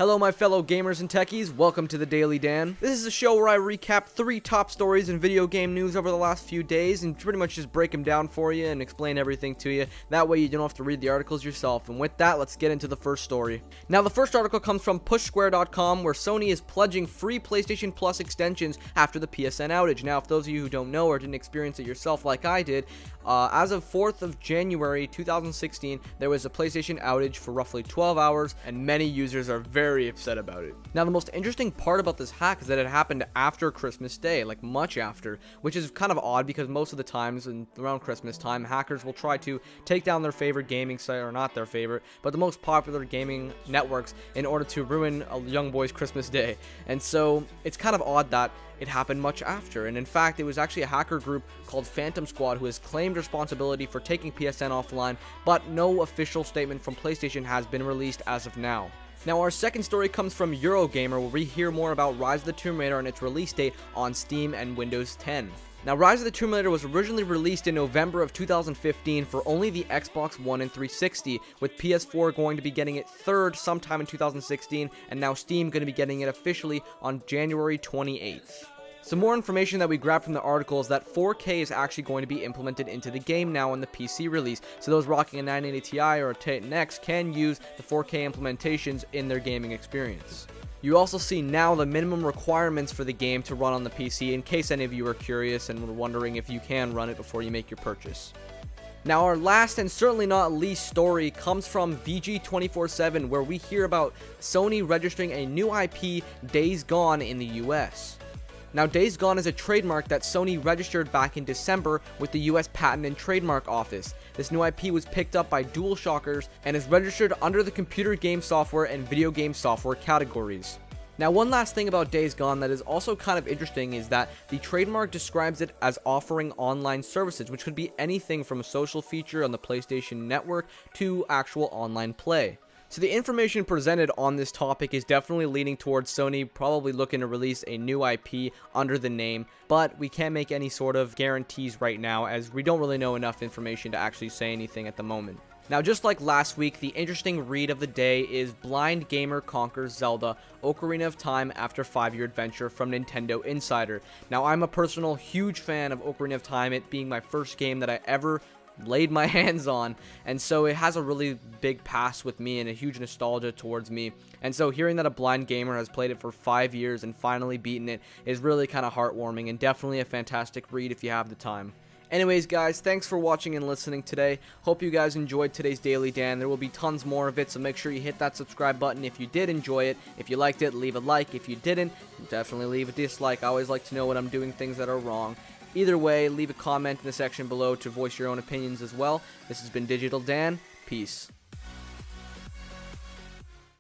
Hello my fellow gamers and techies, welcome to the Daily Dan. This is a show where I recap 3 top stories in video game news over the last few days and pretty much just break them down for you and explain everything to you. That way you don't have to read the articles yourself. And with that, let's get into the first story. Now the first article comes from pushsquare.com, where Sony is pledging free PlayStation Plus extensions after the PSN outage. Now if those of you who don't know or didn't experience it yourself like I did, as of 4th of January 2016, there was a PlayStation outage for roughly 12 hours and many users are very upset about it. Now the most interesting part about this hack is that it happened after Christmas Day, like much after, which is kind of odd because most of the times around Christmas time, hackers will try to take down their favorite gaming site, or not their favorite, but the most popular gaming networks in order to ruin a young boy's Christmas Day. And so it's kind of odd that it happened much after, and in fact it was actually a hacker group called Phantom Squad who has claimed responsibility for taking PSN offline, but no official statement from PlayStation has been released as of now. Now our second story comes from Eurogamer, where we hear more about Rise of the Tomb Raider and its release date on Steam and Windows 10. Now Rise of the Tomb Raider was originally released in November of 2015 for only the Xbox One and 360, with PS4 going to be getting it third sometime in 2016, and now Steam going to be getting it officially on January 28th. Some more information that we grabbed from the article is that 4K is actually going to be implemented into the game now in the PC release, so those rocking a 980 Ti or a Titan X can use the 4K implementations in their gaming experience. You also see now the minimum requirements for the game to run on the PC, in case any of you are curious and were wondering if you can run it before you make your purchase. Now our last and certainly not least story comes from VG247, where we hear about Sony registering a new IP, Days Gone, in the US. Now, Days Gone is a trademark that Sony registered back in December with the US Patent and Trademark Office. This new IP was picked up by DualShockers and is registered under the computer game software and video game software categories. Now, one last thing about Days Gone that is also kind of interesting is that the trademark describes it as offering online services, which could be anything from a social feature on the PlayStation Network to actual online play. So the information presented on this topic is definitely leaning towards Sony probably looking to release a new IP under the name, but we can't make any sort of guarantees right now as we don't really know enough information to actually say anything at the moment. Now, just like last week, the interesting read of the day is Blind Gamer Conquers Zelda, Ocarina of Time after 5-year adventure from Nintendo Insider. Now, I'm a personal huge fan of Ocarina of Time, it being my first game that I ever laid my hands on, and so it has a really big past with me and a huge nostalgia towards me. And so hearing that a blind gamer has played it for 5 years and finally beaten it is really kind of heartwarming and definitely a fantastic read if you have the time. Anyways guys, thanks for watching and listening today. Hope you guys enjoyed today's Daily Dan. There will be tons more of it, so make sure you hit that subscribe button if you did enjoy it. If you liked it, leave a like. If you didn't, definitely leave a dislike. I always like to know when I'm doing things that are wrong. Either way, leave a comment in the section below to voice your own opinions as well. This has been DigitalDan. Peace.